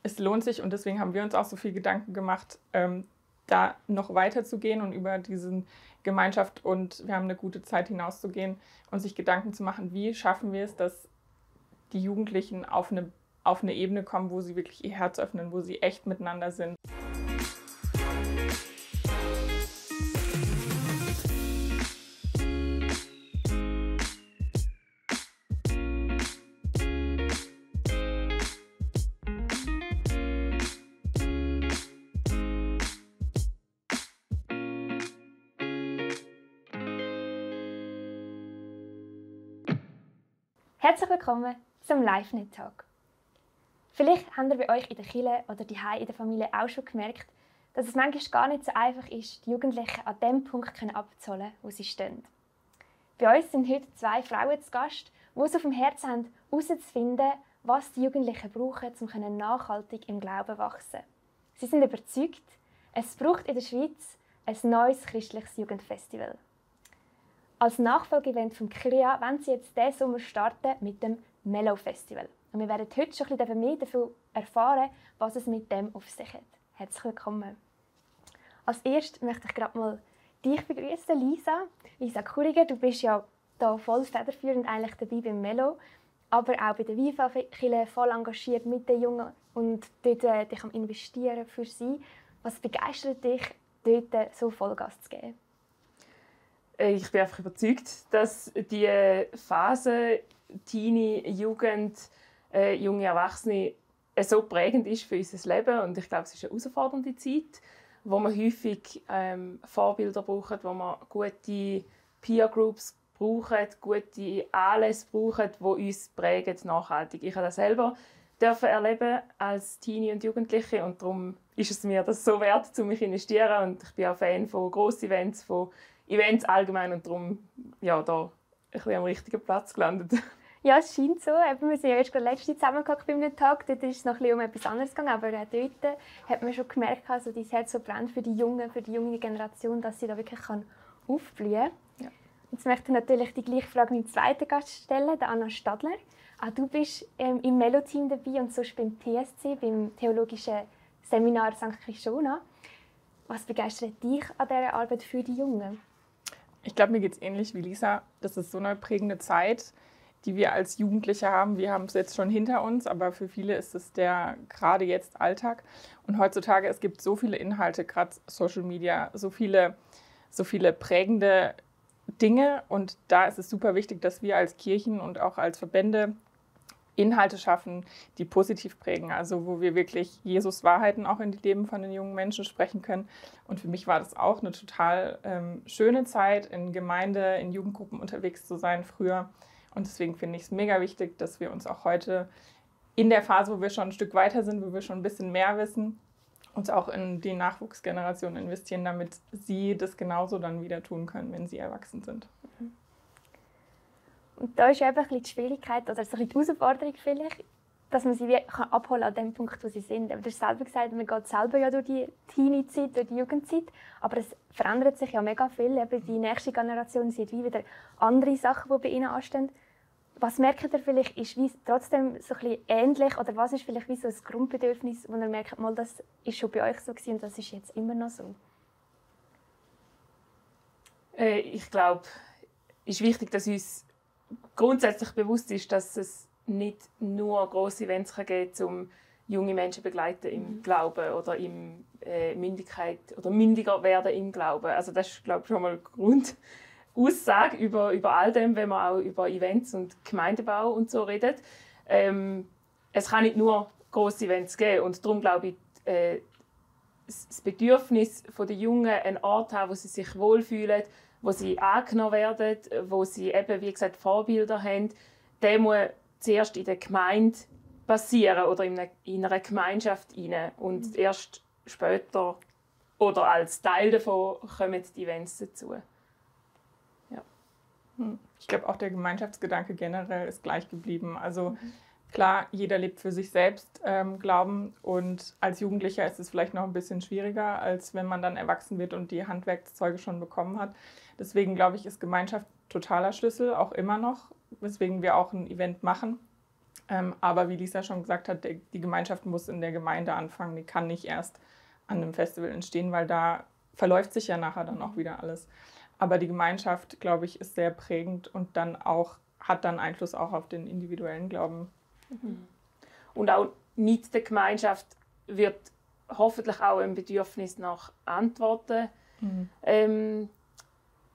es lohnt sich und deswegen haben wir uns auch so viel Gedanken gemacht, da noch weiter zu gehen und über diese Gemeinschaft und wir haben eine gute Zeit hinauszugehen und sich Gedanken zu machen, wie schaffen wir es, dass die Jugendlichen auf eine Ebene kommen, wo sie wirklich ihr Herz öffnen, wo sie echt miteinander sind. Herzlich willkommen zum LiveNet-Talk. Vielleicht habt ihr bei euch in der Kirche oder daheim in der Familie auch schon gemerkt, dass es manchmal gar nicht so einfach ist, die Jugendlichen an dem Punkt abzuholen, wo sie stehen. Bei uns sind heute 2 Frauen zu Gast, die es auf dem Herzen haben, herauszufinden, was die Jugendlichen brauchen, um nachhaltig im Glauben wachsen. Sie sind überzeugt, es braucht in der Schweiz ein neues christliches Jugendfestival. Als Nachfolgeevent vom KRIA wollen sie jetzt diesen Sommer starten mit dem Mellow Festival. Und wir werden heute schon ein bisschen mehr davon erfahren, was es mit dem auf sich hat. Herzlich willkommen. Als erstes möchte ich gerade mal dich begrüßen, Lisa Kuriger. Du bist ja da voll federführend eigentlich dabei beim Mellow, aber auch bei der WIFA-Kirche voll engagiert mit den Jungen und dort dich am Investieren für sie. Was begeistert dich, dort so Vollgas zu geben? Ich bin einfach überzeugt, dass die Phase Teenie, Jugend, junge Erwachsene so prägend ist für unser Leben. Und ich glaube, es ist eine herausfordernde Zeit, wo man häufig Vorbilder brauchen, wo man gute Peer-Groups brauchen, gute Anlässe brauchen, die uns prägen, nachhaltig. Ich habe das selber erleben als Teenie und Jugendliche und darum ist es mir das so wert, mich zu investieren. Und ich bin auch Fan von Gross-Events, von Events allgemein und darum da ein bisschen am richtigen Platz gelandet. Ja, es scheint so. Wir sind ja erst letzte zusammengehockt bei einem Tag. Dort ist es noch ein bisschen um etwas anderes gegangen, aber auch dort hat man schon gemerkt, also dein Herz so brennt für die junge Generation, dass sie da wirklich aufblühen kann. Ja. Jetzt möchte ich natürlich die gleiche Frage meinem zweiten Gast stellen, der Anna Stadler. Auch du bist im Mello-Team dabei und sonst beim TSC, beim Theologischen Seminar St. Chrischona. Was begeistert dich an dieser Arbeit für die Jungen? Ich glaube, mir geht es ähnlich wie Lisa. Das ist so eine prägende Zeit, die wir als Jugendliche haben. Wir haben es jetzt schon hinter uns, aber für viele ist es der gerade jetzt Alltag. Und heutzutage, es gibt so viele Inhalte, gerade Social Media, so viele prägende Dinge. Und da ist es super wichtig, dass wir als Kirchen und auch als Verbände Inhalte schaffen, die positiv prägen, also wo wir wirklich Jesus Wahrheiten auch in die Leben von den jungen Menschen sprechen können. Und für mich war das auch eine total schöne Zeit, in Gemeinde, in Jugendgruppen unterwegs zu sein früher. Und deswegen finde ich es mega wichtig, dass wir uns auch heute in der Phase, wo wir schon ein Stück weiter sind, wo wir schon ein bisschen mehr wissen, uns auch in die Nachwuchsgeneration investieren, damit sie das genauso dann wieder tun können, wenn sie erwachsen sind. Und da ist eben ein bisschen die Schwierigkeit oder so ein bisschen die Herausforderung vielleicht, dass man sie abholen kann an dem Punkt, wo sie sind. Aber du hast selber gesagt, man geht selber ja durch die Teenie-Zeit, durch die Jugendzeit, aber es verändert sich ja mega viel. Eben die nächste Generation sieht wie wieder andere Sachen, die bei ihnen anstehen. Was merkt ihr vielleicht, ist wie trotzdem so ein bisschen ähnlich oder was ist vielleicht wie so ein Grundbedürfnis, wo ihr merkt, mal, das ist schon bei euch so gewesen und das ist jetzt immer noch so? Ich glaube, es ist wichtig, dass uns grundsätzlich bewusst ist, dass es nicht nur grosse Events geben kann, um junge Menschen zu begleiten im Glauben oder in Mündigkeit oder mündiger werden im Glauben. Also das ist, glaube ich, schon mal eine Grundaussage über all dem, wenn man auch über Events und Gemeindebau und so redet. Es kann nicht nur grosse Events geben und darum glaube ich, das Bedürfnis der Jungen, einen Ort haben, wo sie sich wohlfühlen, wo sie angenommen werden, wo sie eben, wie gesagt, Vorbilder haben, der muss zuerst in der Gemeinde passieren oder in einer Gemeinschaft rein. Und erst später oder als Teil davon kommen die Events dazu. Ja. Ich glaube, auch der Gemeinschaftsgedanke generell ist gleich geblieben. Also klar, jeder lebt für sich selbst Glauben und als Jugendlicher ist es vielleicht noch ein bisschen schwieriger, als wenn man dann erwachsen wird und die Handwerkszeuge schon bekommen hat. Deswegen glaube ich, ist Gemeinschaft totaler Schlüssel, auch immer noch, weswegen wir auch ein Event machen. Aber wie Lisa schon gesagt hat, die Gemeinschaft muss in der Gemeinde anfangen. Die kann nicht erst an einem Festival entstehen, weil da verläuft sich ja nachher dann auch wieder alles. Aber die Gemeinschaft, glaube ich, ist sehr prägend und dann auch, hat dann Einfluss auch auf den individuellen Glauben. Und auch mit der Gemeinschaft wird hoffentlich auch ein Bedürfnis nach Antworten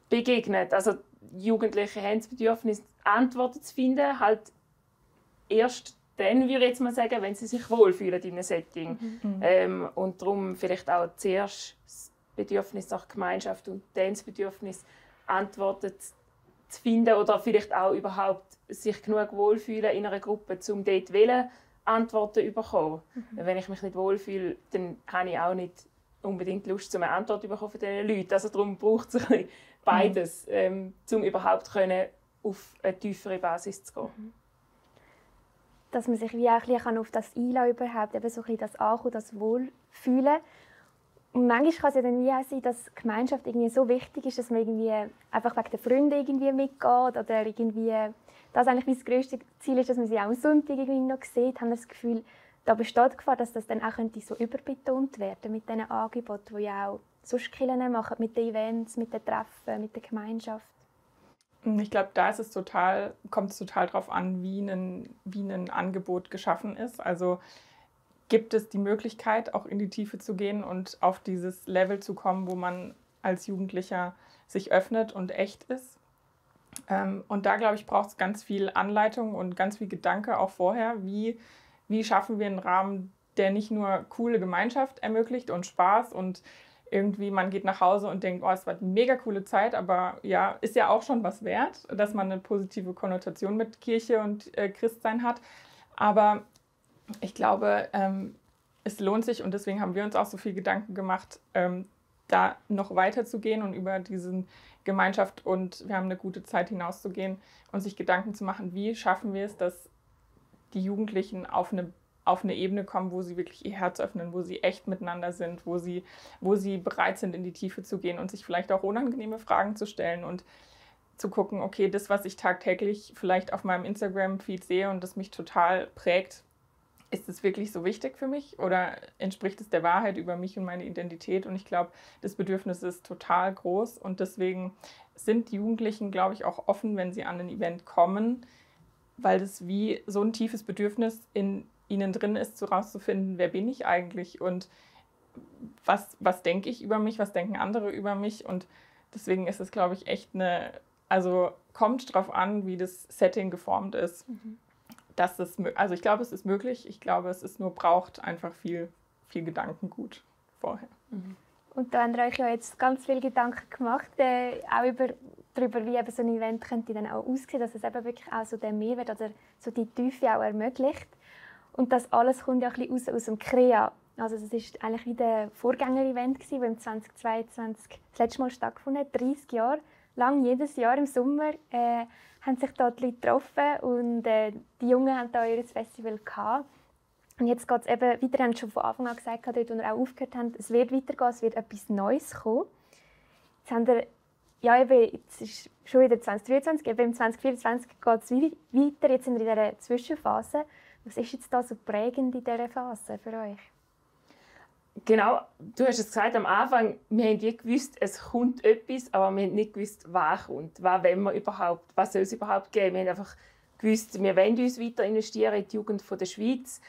begegnet. Also Jugendliche haben das Bedürfnis, Antworten zu finden, halt erst dann, würde ich jetzt mal sagen, wenn sie sich wohlfühlen in einem Setting. Und darum vielleicht auch zuerst das Bedürfnis nach Gemeinschaft und dann das Bedürfnis, Antworten zu finden oder vielleicht auch überhaupt sich genug wohlfühlen in einer Gruppe, um dort Antworten zu bekommen. Wenn ich mich nicht wohlfühle, dann habe ich auch nicht unbedingt Lust, eine Antwort zu bekommen von diesen Leuten. Also darum braucht es beides, um überhaupt auf eine tiefere Basis zu gehen. Dass man sich wie auch ein bisschen auf das einlassen kann, überhaupt eben so ein bisschen das Ankommen, das Wohlfühlen. Und manchmal kann es ja dann wie auch sein, dass die Gemeinschaft irgendwie so wichtig ist, dass man irgendwie einfach wegen der Freunde irgendwie mitgeht oder irgendwie das eigentlich wie das grösste Ziel ist, dass man sie auch am Sonntag irgendwie noch sieht. Haben wir das Gefühl, da besteht die Gefahr, dass das dann auch so überbetont werden mit diesen Angeboten, die ja auch sonst Kirchen machen, mit den Events, mit den Treffen, mit der Gemeinschaft. Ich glaube, da ist kommt es total darauf an, wie ein Angebot geschaffen ist. Also gibt es die Möglichkeit, auch in die Tiefe zu gehen und auf dieses Level zu kommen, wo man als Jugendlicher sich öffnet und echt ist. Und da, glaube ich, braucht es ganz viel Anleitung und ganz viel Gedanke auch vorher. Wie schaffen wir einen Rahmen, der nicht nur coole Gemeinschaft ermöglicht und Spaß und irgendwie man geht nach Hause und denkt, oh, es war eine mega coole Zeit, aber ja, ist ja auch schon was wert, dass man eine positive Konnotation mit Kirche und Christsein hat. Aber ich glaube, es lohnt sich und deswegen haben wir uns auch so viel Gedanken gemacht, da noch weiter zu gehen und über diese Gemeinschaft und wir haben eine gute Zeit hinauszugehen und sich Gedanken zu machen, wie schaffen wir es, dass die Jugendlichen auf eine Ebene kommen, wo sie wirklich ihr Herz öffnen, wo sie echt miteinander sind, wo sie bereit sind, in die Tiefe zu gehen und sich vielleicht auch unangenehme Fragen zu stellen und zu gucken, okay, das, was ich tagtäglich vielleicht auf meinem Instagram-Feed sehe und das mich total prägt, ist es wirklich so wichtig für mich oder entspricht es der Wahrheit über mich und meine Identität? Und ich glaube, das Bedürfnis ist total groß und deswegen sind die Jugendlichen, glaube ich, auch offen, wenn sie an ein Event kommen, weil das wie so ein tiefes Bedürfnis in ihnen drin ist, herauszufinden, wer bin ich eigentlich und was denke ich über mich, was denken andere über mich. Und deswegen ist es, glaube ich, echt kommt drauf an, wie das Setting geformt ist. Also ich glaube, es ist möglich. Ich glaube, braucht einfach viel, viel Gedankengut vorher. Und da habt ihr euch ja jetzt ganz viele Gedanken gemacht, auch darüber, wie eben so ein Event könnte dann auch aussehen, dass es eben wirklich auch so den Mehrwert oder so die Tiefe auch ermöglicht. Und das alles kommt ja ein bisschen aus dem Krea. Also das war eigentlich wie der Vorgänger-Event, das im 2022 das letzte Mal stattgefunden hat. 30 Jahre lang, jedes Jahr im Sommer, haben sich dort die Leute getroffen und die Jungen haben da ihr Festival gehabt. Und jetzt geht es eben weiter, ihr habt schon von Anfang an gesagt, dort, wo ihr auch aufgehört habt, es wird weitergehen, es wird etwas Neues kommen. Jetzt haben wir, jetzt ist schon wieder 2023, eben im 2024 geht es weiter, jetzt sind wir in dieser Zwischenphase. Was ist jetzt da so prägend in dieser Phase für euch? Genau, du hast es gesagt am Anfang, wir haben gewusst, es kommt etwas, aber wir haben nicht gewusst, was kommt, was soll es überhaupt geben. Wir haben einfach gewusst, wir wollen uns weiter investieren in die Jugend der Schweiz.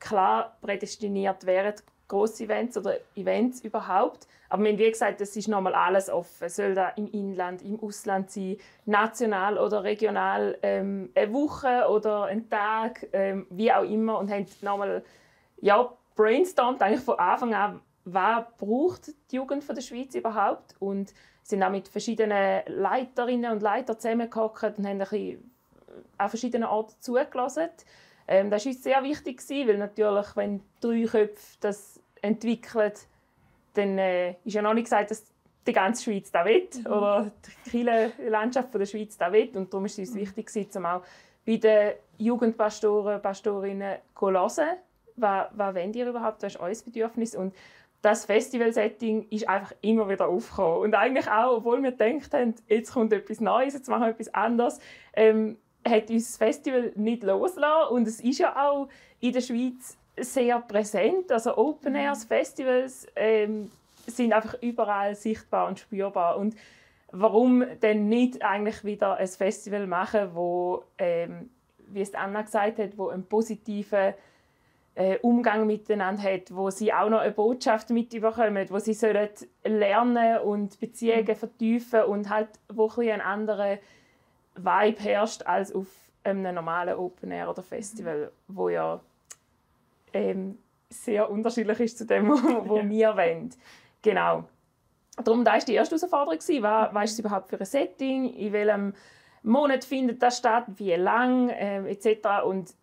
Klar, prädestiniert wären grosse Events oder Events überhaupt, aber wir haben wie gesagt, es ist nochmal alles offen. Soll das im Inland, im Ausland sein, national oder regional, eine Woche oder ein Tag, wie auch immer, und haben nochmal brainstormt eigentlich von Anfang an, was braucht die Jugend der Schweiz überhaupt, und sind auch mit verschiedenen Leiterinnen und Leitern zusammengehockt und haben ein bisschen an verschiedenen Orten zugelassen. Das war uns sehr wichtig, weil natürlich, wenn 3 Köpfe das entwickeln, dann ist ja noch nicht gesagt, dass die ganze Schweiz das will oder die Kirchenlandschaft der Schweiz das will. Und darum ist es uns wichtig, um auch bei den Jugendpastoren und Pastorinnen zu hören, was wollt ihr überhaupt, was ist euer Bedürfnis. Und das Festival-Setting ist einfach immer wieder aufgekommen. Und eigentlich auch, obwohl wir gedacht haben, jetzt kommt etwas Neues, jetzt machen wir etwas anderes, hat uns das Festival nicht losgelassen und es ist ja auch in der Schweiz sehr präsent. Also Open Airs, Festivals sind einfach überall sichtbar und spürbar. Und warum denn nicht eigentlich wieder ein Festival machen, wo, wie es Anna gesagt hat, wo einen positiven Umgang miteinander hat, wo sie auch noch eine Botschaft mitbekommen, wo sie sollen lernen und Beziehungen vertiefen und halt wo ein anderer Vibe herrscht als auf einem normalen Open Air oder Festival, wo ja sehr unterschiedlich ist zu dem, was wir wollen. Genau. Darum, das war die erste Herausforderung. Was ist es überhaupt für ein Setting? In welchem Monat findet das statt? Wie lang? Etc. Und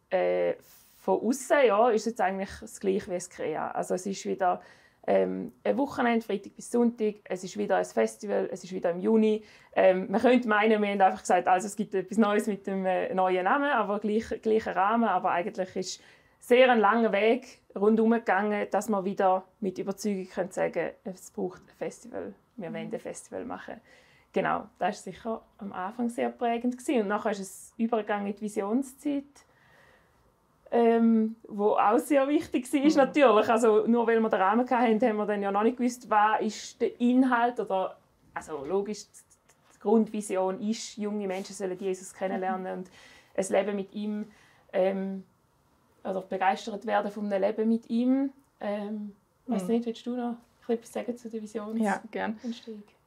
von außen ist es jetzt eigentlich das Gleiche wie das Krea. Also es ist wieder ein Wochenende, Freitag bis Sonntag. Es ist wieder ein Festival, es ist wieder im Juni. Man könnte meinen, wir haben einfach gesagt, also es gibt etwas Neues mit dem neuen Namen, aber gleicher Rahmen. Aber eigentlich ist sehr ein langer Weg rundherum gegangen, dass wir wieder mit Überzeugung sagen können, es braucht ein Festival. Wir wollen ein Festival machen. Genau, das war sicher am Anfang sehr prägend. Und nachher ist es übergegangen in die Visionszeit, wo auch sehr wichtig war, natürlich. Also, nur weil wir den Rahmen hatten, haben wir dann ja noch nicht gewusst, was ist der Inhalt. Oder, also logisch, die Grundvision ist, junge Menschen sollen Jesus kennenlernen und ein Leben mit ihm oder begeistert werden von einem Leben mit ihm. Ich weiss nicht, willst du noch etwas sagen zu der Vision? Ja, gern.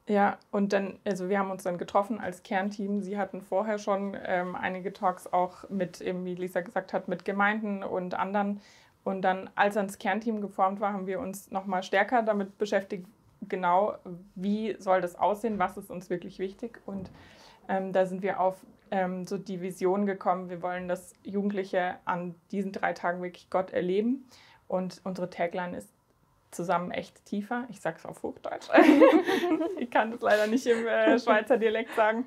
Ja, und dann, also wir haben uns dann getroffen als Kernteam. Sie hatten vorher schon einige Talks auch mit, eben, wie Lisa gesagt hat, mit Gemeinden und anderen. Und dann, als dann das Kernteam geformt war, haben wir uns nochmal stärker damit beschäftigt, genau, wie soll das aussehen, was ist uns wirklich wichtig. Und da sind wir auf so die Vision gekommen, wir wollen, dass Jugendliche an diesen 3 Tagen wirklich Gott erleben. Und unsere Tagline ist zusammen echt tiefer. Ich sage es auf Hochdeutsch. Ich kann das leider nicht im Schweizer Dialekt sagen.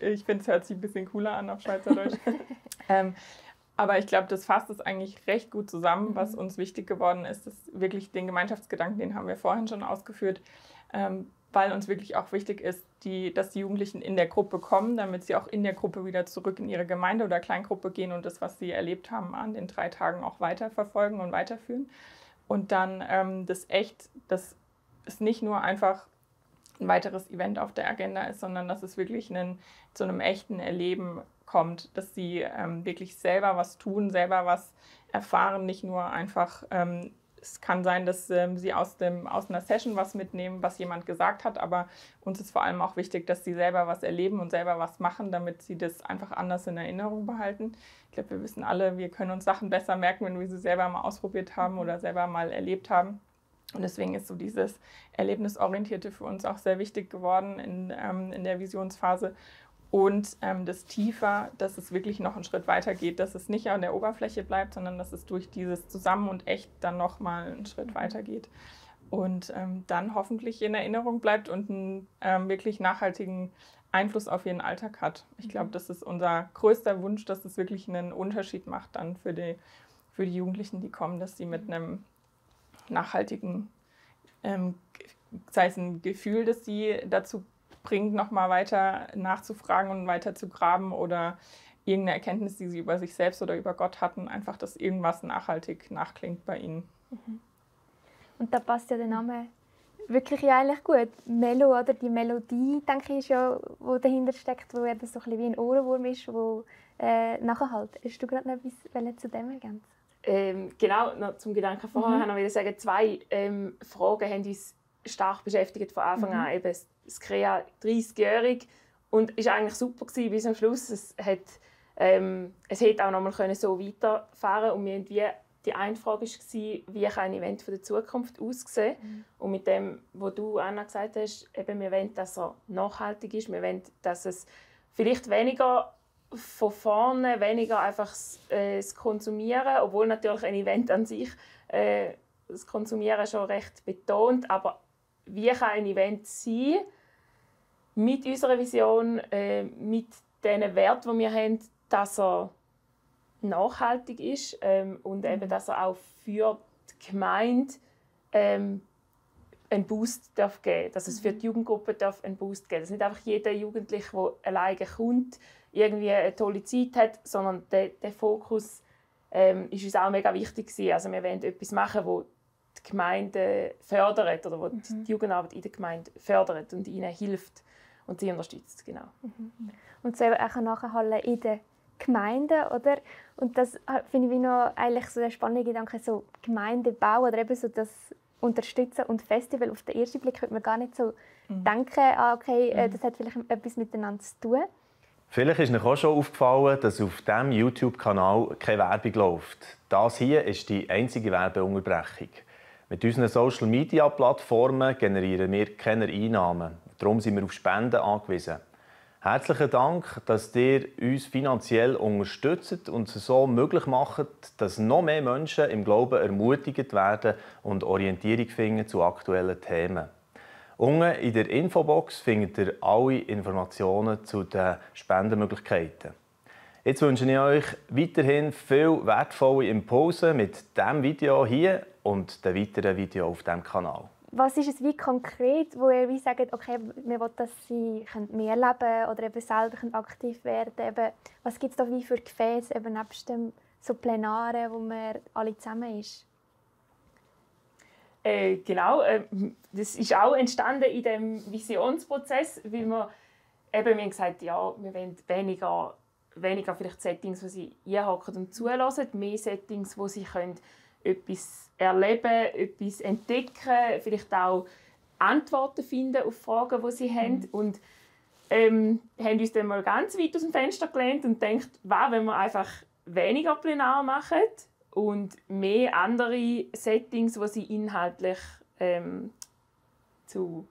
Ich finde, es hört sich ein bisschen cooler an auf Schweizerdeutsch. Aber ich glaube, das fasst es eigentlich recht gut zusammen. Was uns wichtig geworden ist, ist wirklich den Gemeinschaftsgedanken, den haben wir vorhin schon ausgeführt, weil uns wirklich auch wichtig ist, dass die Jugendlichen in der Gruppe kommen, damit sie auch in der Gruppe wieder zurück in ihre Gemeinde oder Kleingruppe gehen und das, was sie erlebt haben, an den 3 Tagen auch weiterverfolgen und weiterführen. Und dann dass es nicht nur einfach ein weiteres Event auf der Agenda ist, sondern dass es wirklich zu einem echten Erleben kommt, dass sie wirklich selber was tun, selber was erfahren, nicht nur einfach, es kann sein, dass sie aus einer Session was mitnehmen, was jemand gesagt hat, aber uns ist vor allem auch wichtig, dass sie selber was erleben und selber was machen, damit sie das einfach anders in Erinnerung behalten. Ich glaube, wir wissen alle, wir können uns Sachen besser merken, wenn wir sie selber mal ausprobiert haben oder selber mal erlebt haben. Und deswegen ist so dieses Erlebnisorientierte für uns auch sehr wichtig geworden in der Visionsphase. Und das Tiefer, dass es wirklich noch einen Schritt weiter geht, dass es nicht an der Oberfläche bleibt, sondern dass es durch dieses Zusammen und Echt dann nochmal einen Schritt weiter geht. Und dann hoffentlich in Erinnerung bleibt und einen wirklich nachhaltigen Einfluss auf ihren Alltag hat. Ich glaube, das ist unser größter Wunsch, dass es wirklich einen Unterschied macht dann für die Jugendlichen, die kommen, dass sie mit einem nachhaltigen, sei es ein Gefühl, das sie dazu bringt, nochmal weiter nachzufragen und weiter zu graben oder irgendeine Erkenntnis, die sie über sich selbst oder über Gott hatten, einfach, dass irgendwas nachhaltig nachklingt bei ihnen. Und da passt ja der Name wirklich eigentlich gut. Melo, oder die Melodie, denke ich, ist ja, wo dahinter steckt, wo eben so ein bisschen wie ein Ohrenwurm ist, wo nachhalt. Hast du gerade noch etwas zu dem ergänzen? Genau, noch zum Gedanken vorher noch wieder sagen, 2 Fragen haben uns stark beschäftigt von Anfang an. Eben das Krea 30-jährig und es war eigentlich super gewesen, bis am Schluss. Es hätte auch noch mal so weiterfahren können. Und die eine Frage war, wie kann ein Event von der Zukunft aussehen? Und mit dem, was du, Anna, gesagt hast, eben, wir wollen, dass er nachhaltig ist. Wir wollen, dass es vielleicht weniger von vorne, weniger einfach das Konsumieren, obwohl natürlich ein Event an sich das Konsumieren schon recht betont, aber wie kann ein Event sein, mit unserer Vision, mit den Werten, die wir haben, dass er nachhaltig ist und eben, dass er auch für die Gemeinde einen Boost darf geben, dass es für die Jugendgruppe darf einen Boost geben, dass nicht einfach jeder Jugendliche, der alleine kommt, irgendwie eine tolle Zeit hat, sondern der Fokus ist uns auch mega wichtig gewesen. Also wir wollen etwas machen, wo die Gemeinde fördert oder wo die Jugendarbeit in der Gemeinde fördert und ihnen hilft und sie unterstützt, genau. Und so auch nachhalten in der Gemeinde, oder? Und das finde ich noch eigentlich so der spannende Gedanke, so Gemeindebau oder eben so das Unterstützen und Festival. Auf den ersten Blick würde man gar nicht so denken, okay, das hat vielleicht etwas miteinander zu tun. Vielleicht ist euch auch schon aufgefallen, dass auf diesem YouTube-Kanal keine Werbung läuft. Das hier ist die einzige Werbeunterbrechung. Mit unseren Social-Media-Plattformen generieren wir keine Einnahmen. Darum sind wir auf Spenden angewiesen. Herzlichen Dank, dass ihr uns finanziell unterstützt und es so möglich macht, dass noch mehr Menschen im Glauben ermutigt werden und Orientierung finden zu aktuellen Themen. Unten in der Infobox findet ihr alle Informationen zu den Spendenmöglichkeiten. Jetzt wünsche ich euch weiterhin viel wertvolle Impulse mit diesem Video hier und den weiteren Videos auf diesem Kanal. Was ist es wie konkret, wo ihr wie sagt, okay, wir wollen, dass sie mehr leben können oder eben selber aktiv werden können? Was gibt es da wie für Gefäße, eben nebst dem so Plenare, wo man alle zusammen ist? Genau, das ist auch entstanden in dem Visionsprozess, weil wir haben gesagt, ja, wir wollen weniger vielleicht Settings, wo sie einhocken und zulassen, mehr Settings, wo sie können etwas erleben, etwas entdecken, vielleicht auch Antworten finden auf Fragen, die sie haben. Und haben uns dann mal ganz weit aus dem Fenster gelehnt und gedacht, wow, wenn wir einfach weniger Plenar machen und mehr andere Settings, wo sie inhaltlich zu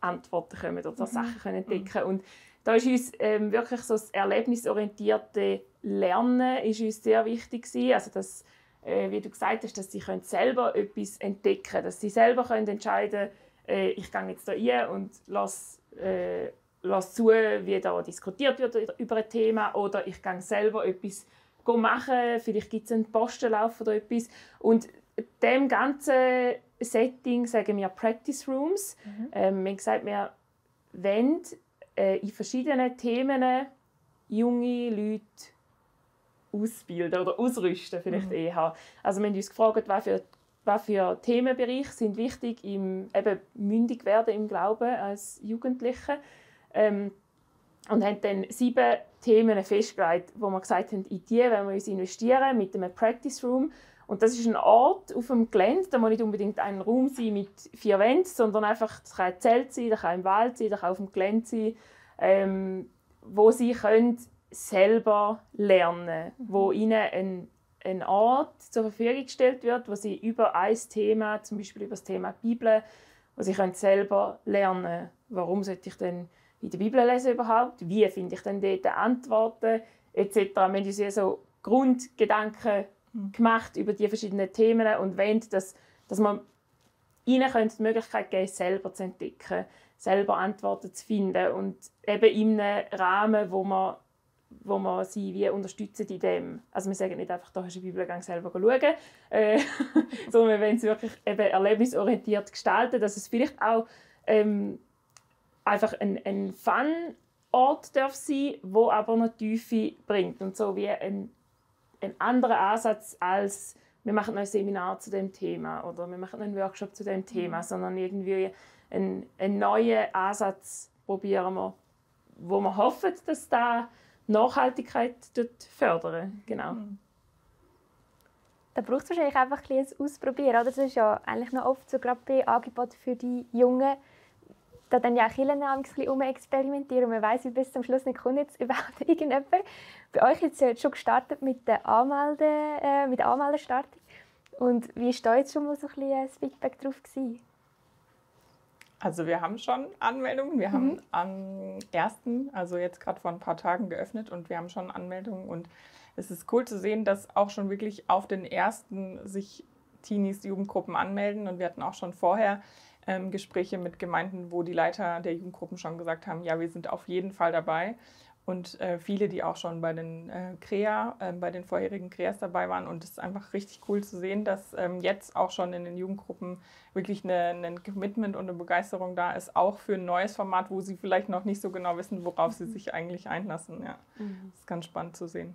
Antworten kommen oder Sachen können entdecken. Und da ist uns wirklich so das erlebnisorientierte Lernen ist uns sehr wichtig gewesen. Also dass, wie du gesagt hast, dass sie selber etwas entdecken können, dass sie selber entscheiden können, ich gehe jetzt hier rein und lasse zu, wie da diskutiert wird über ein Thema, oder ich gehe selber etwas machen, vielleicht gibt es einen Postenlauf oder etwas. Und dem ganzen Setting sagen wir Practice Rooms. Wir haben gesagt, wir wollen in verschiedenen Themen junge Leute ausbilden oder ausrüsten, vielleicht eher. Also wir haben uns gefragt, was für Themenbereiche sind wichtig im eben mündig werden im Glauben als Jugendliche. Und haben dann 7 Themen festgelegt, wo wir gesagt haben, in die wollen wir uns investieren mit einem Practice Room. Und das ist ein Ort auf dem Gelände, da muss nicht unbedingt ein Raum sein mit 4 Wänden, sondern einfach, das kann ein Zelt sein, das kann im Wald sein, das kann auf dem Gelände sein, wo sie können selber lernen, wo ihnen ein Ort zur Verfügung gestellt wird, wo sie über ein Thema, zum Beispiel über das Thema Bibel, wo sie können selber lernen, warum sollte ich denn in der Bibel lesen überhaupt, wie finde ich denn dort Antworten etc. Wir haben uns so Grundgedanken gemacht über die verschiedenen Themen und wollen, dass man ihnen die Möglichkeit geben, selber zu entdecken, selber Antworten zu finden und eben in einem Rahmen, wo man sie wie unterstützen in dem. Also wir sagen nicht einfach, da hast du einen Bibelgang selber schauen, sondern wir wollen es wirklich eben erlebnisorientiert gestalten, dass es vielleicht auch einfach ein Fun-Ort darf sein, wo aber noch Tiefe bringt und so wie ein anderer Ansatz als wir machen ein Seminar zu dem Thema oder wir machen einen Workshop zu dem Thema, sondern irgendwie einen neuen Ansatz probieren wir, wo wir hoffen, dass da Nachhaltigkeit fördern. Genau. Da braucht es wahrscheinlich einfach ein bisschen Ausprobieren. Oder? Das ist ja eigentlich noch oft so, gerade bei Angeboten für die Jungen, da dann ja auch Kirchen ein bisschen experimentieren und man weiss, wie bis zum Schluss nicht kommt jetzt überhaupt irgendjemand. Bei euch ist es ja schon gestartet mit der Anmeldestartung. Und wie ist da jetzt schon mal so ein bisschen das Feedback drauf gewesen? Also wir haben schon Anmeldungen. Wir haben am 1., also jetzt gerade vor ein paar Tagen geöffnet und wir haben schon Anmeldungen. Und es ist cool zu sehen, dass auch schon wirklich auf den 1. sich Teenies, Jugendgruppen anmelden. Und wir hatten auch schon vorher Gespräche mit Gemeinden, wo die Leiter der Jugendgruppen schon gesagt haben, ja, wir sind auf jeden Fall dabei. und viele, die auch schon bei den bei den vorherigen Kreas dabei waren. Und es ist einfach richtig cool zu sehen, dass jetzt auch schon in den Jugendgruppen wirklich ein Commitment und eine Begeisterung da ist, auch für ein neues Format, wo sie vielleicht noch nicht so genau wissen, worauf sie sich eigentlich einlassen. Ja. Das ist ganz spannend zu sehen.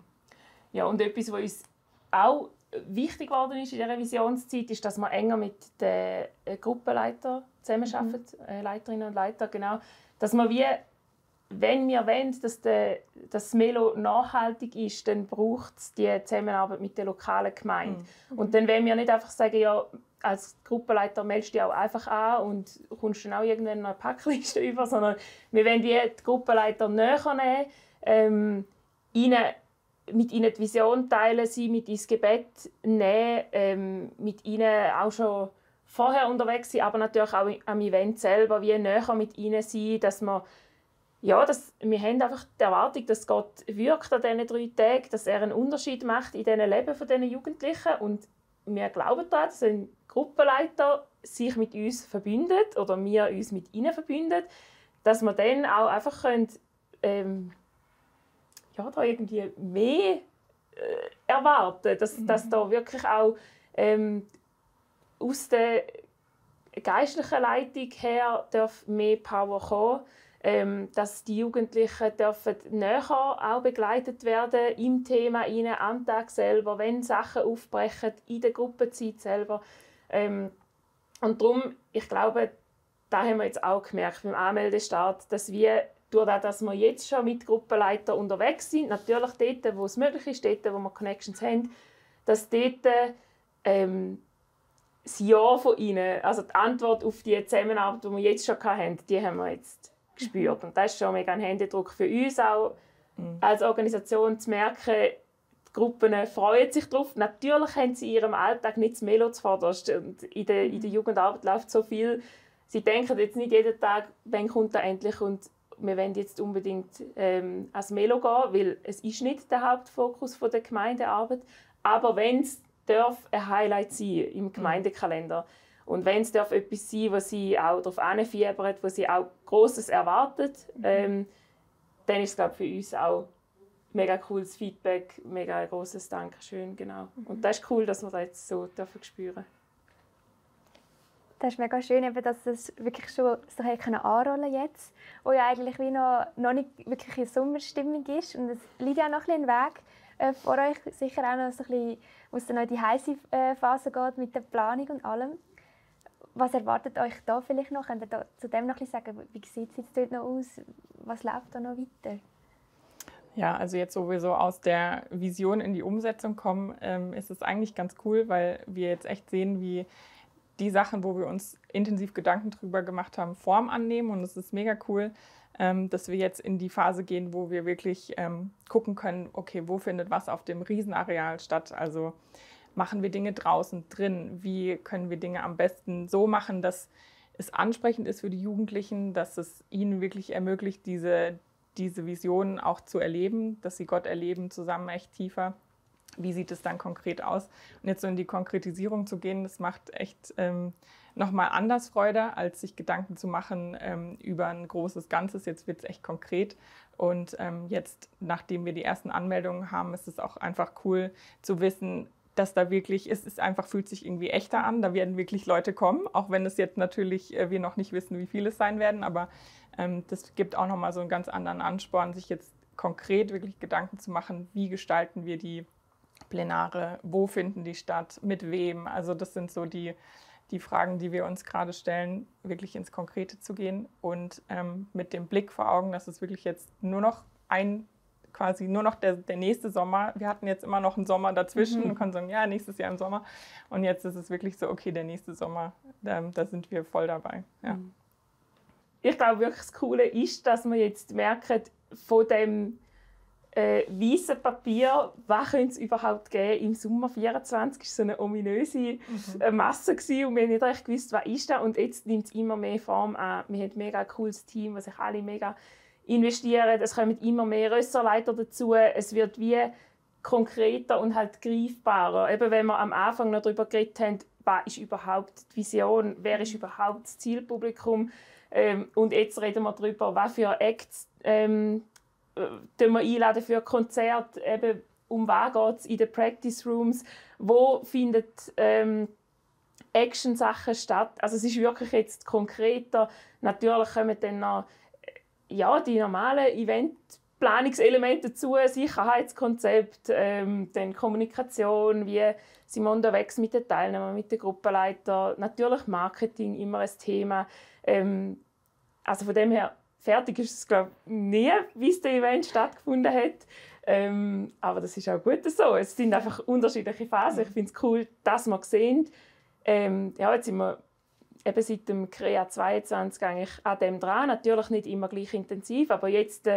Ja, und etwas, was uns auch wichtig geworden ist in der Revisionszeit, ist, dass wir enger mit den Gruppenleitern zusammenarbeiten, Leiterinnen und Leiter, genau. Dass wir wenn wir wollen, dass das Melo nachhaltig ist, dann braucht es die Zusammenarbeit mit der lokalen Gemeinde. Und dann wollen wir nicht einfach sagen, ja, als Gruppenleiter meldest du dich auch einfach an und kommst dann auch irgendwann noch eine Packliste über, sondern wir wollen die Gruppenleiter näher nehmen, mit ihnen die Vision teilen, sie mit ins Gebet nehmen, mit ihnen auch schon vorher unterwegs sein, aber natürlich auch am Event selber, wie näher mit ihnen sein, dass wir wir haben einfach die Erwartung, dass Gott wirkt an diesen 3 Tagen, dass er einen Unterschied macht in den Leben dieser Jugendlichen. Und wir glauben daran, dass ein Gruppenleiter sich mit uns verbindet oder wir uns mit ihnen verbindet, dass wir dann auch einfach können, da irgendwie mehr erwarten, dass da wirklich auch aus der geistlichen Leitung her mehr Power kommen. Dass die Jugendlichen dürfen näher auch begleitet werden im Thema am Tag selber, wenn Sachen aufbrechen, in der Gruppenzeit selber. Und darum, ich glaube, da haben wir jetzt auch gemerkt beim Anmeldestart, dass wir, durch das, dass wir jetzt schon mit Gruppenleitern unterwegs sind, natürlich dort, wo es möglich ist, dort, wo wir Connections haben, dass dort das Ja von ihnen, also die Antwort auf die Zusammenarbeit, die wir jetzt schon hatten, die haben wir jetzt gespürt. Und das ist schon mega ein Händedruck für uns auch, als Organisation zu merken, die Gruppen freuen sich darauf. Natürlich haben sie in ihrem Alltag nicht das Melo zuvorderst. Und in der Jugendarbeit läuft so viel. Sie denken jetzt nicht jeden Tag, wann kommt er endlich und wir wollen jetzt unbedingt ans Melo gehen, weil es ist nicht der Hauptfokus der Gemeindearbeit. Aber wenn es ein Highlight sein im Gemeindekalender. Und wenn es etwas sein darf, was sie auch darauf hinfiebern, wo sie auch Grosses erwartet, dann ist es, glaube ich, für uns auch mega cooles Feedback, mega grosses Dankeschön. Genau. Und das ist cool, dass wir das jetzt so spüren dürfen. Das ist mega schön, dass es wirklich schon so anrollen jetzt, wo ja eigentlich wie noch nicht wirklich eine Sommerstimmung ist. Und es liegt ja noch ein Weg vor euch, sicher auch noch so ein bisschen, wo es dann noch in die heiße Phase geht mit der Planung und allem. Was erwartet euch da vielleicht noch? Könnt ihr da zu dem noch ein bisschen sagen, wie sieht es jetzt dort noch aus? Was läuft da noch weiter? Ja, also jetzt, wo wir so aus der Vision in die Umsetzung kommen, ist es eigentlich ganz cool, weil wir jetzt echt sehen, wie die Sachen, wo wir uns intensiv Gedanken drüber gemacht haben, Form annehmen. Und es ist mega cool, dass wir jetzt in die Phase gehen, wo wir wirklich gucken können, okay, wo findet was auf dem Riesenareal statt? Also machen wir Dinge draußen, drin? Wie können wir Dinge am besten so machen, dass es ansprechend ist für die Jugendlichen, dass es ihnen wirklich ermöglicht, diese Visionen auch zu erleben, dass sie Gott erleben, zusammen echt tiefer. Wie sieht es dann konkret aus? Und jetzt so in die Konkretisierung zu gehen, das macht echt nochmal anders Freude, als sich Gedanken zu machen über ein großes Ganzes. Jetzt wird es echt konkret. Und jetzt, nachdem wir die ersten Anmeldungen haben, ist es auch einfach cool zu wissen, dass da wirklich, fühlt sich irgendwie echter an. Da werden wirklich Leute kommen, auch wenn es jetzt natürlich wir noch nicht wissen, wie viele es sein werden. Aber das gibt auch nochmal so einen ganz anderen Ansporn, sich jetzt konkret wirklich Gedanken zu machen, wie gestalten wir die Plenare, wo finden die statt, mit wem. Also das sind so die Fragen, die wir uns gerade stellen, wirklich ins Konkrete zu gehen und mit dem Blick vor Augen, dass es wirklich jetzt nur noch der nächste Sommer. Wir hatten jetzt immer noch einen Sommer dazwischen und konnten sagen, ja, nächstes Jahr im Sommer. Und jetzt ist es wirklich so, okay, der nächste Sommer, da sind wir voll dabei. Ja. Ich glaube wirklich, das Coole ist, dass wir jetzt merken, von dem weißen Papier, was könnte es überhaupt geben im Sommer 2024? Das war so eine ominöse Masse gewesen, und wir haben nicht recht gewusst, was ist das. Und jetzt nimmt es immer mehr Form an. Wir haben ein mega cooles Team, das sich alle mega investieren. Es kommen immer mehr Ressortleiter dazu. Es wird wie konkreter und halt greifbarer. Eben, wenn wir am Anfang noch darüber geredet haben, was ist überhaupt die Vision, wer ist überhaupt das Zielpublikum. Und jetzt reden wir darüber, was für Acts wir einladen für Konzerte, eben um was geht es in den Practice Rooms, wo findet Action-Sachen statt. Also es ist wirklich jetzt konkreter. Natürlich kommen dann noch die normalen Event-Planungselemente dazu, Sicherheitskonzept, dann Kommunikation, wie sind wir unterwegs mit den Teilnehmern, mit den Gruppenleitern, natürlich Marketing, immer ein Thema. Also von dem her, fertig ist es, glaube ich, nie, wie es das Event stattgefunden hat. Aber das ist auch gut so. Es sind einfach unterschiedliche Phasen. Ich finde es cool, dass wir sehen. Jetzt sind wir eben seit dem Crea 22 eigentlich an dem dran. Natürlich nicht immer gleich intensiv, aber jetzt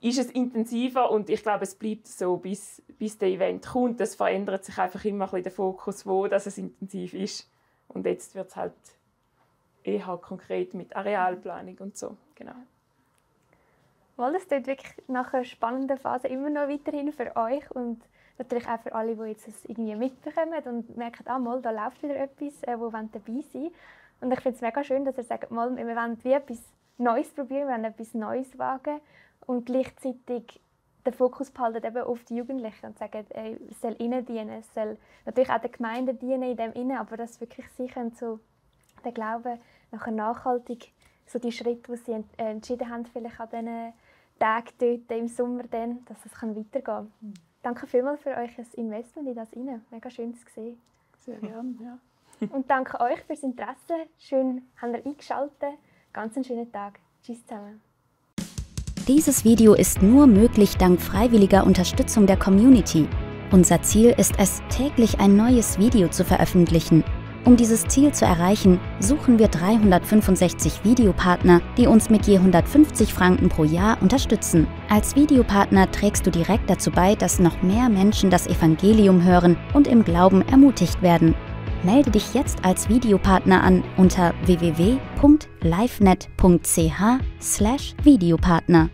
ist es intensiver und ich glaube, es bleibt so, bis das Event kommt. Es verändert sich einfach immer ein bisschen der Fokus, wo dass es intensiv ist. Und jetzt wird es halt eher konkret mit Arealplanung und so. Genau. Weil das tut wirklich nach einer spannenden Phase immer noch weiterhin für euch und natürlich auch für alle, die jetzt das irgendwie mitbekommen und merken, da läuft wieder etwas, wo dabei sein wollen. Und ich finde es mega schön, dass ihr sagt, wir wollen wie etwas Neues probieren, wir wollen etwas Neues wagen und gleichzeitig den Fokus behalten eben auf die Jugendlichen und sagen, es soll ihnen dienen, es soll natürlich auch der Gemeinde dienen in dem Innen, aber dass wirklich sie können so den Glauben nachher nachhaltig, so die Schritte, die sie entschieden haben, vielleicht an diesen Tagen dort im Sommer, dann, dass es weitergehen kann. Danke vielmals für euch Investment in das rein. Mega schön zu sehen. Sehr gerne, ja. Und danke euch fürs Interesse. Schön, habt ihr eingeschaltet. Ganz einen schönen Tag. Tschüss zusammen. Dieses Video ist nur möglich dank freiwilliger Unterstützung der Community. Unser Ziel ist es, täglich ein neues Video zu veröffentlichen. Um dieses Ziel zu erreichen, suchen wir 365 Videopartner, die uns mit je 150 Franken pro Jahr unterstützen. Als Videopartner trägst du direkt dazu bei, dass noch mehr Menschen das Evangelium hören und im Glauben ermutigt werden. Melde dich jetzt als Videopartner an unter www.livenet.ch/Videopartner.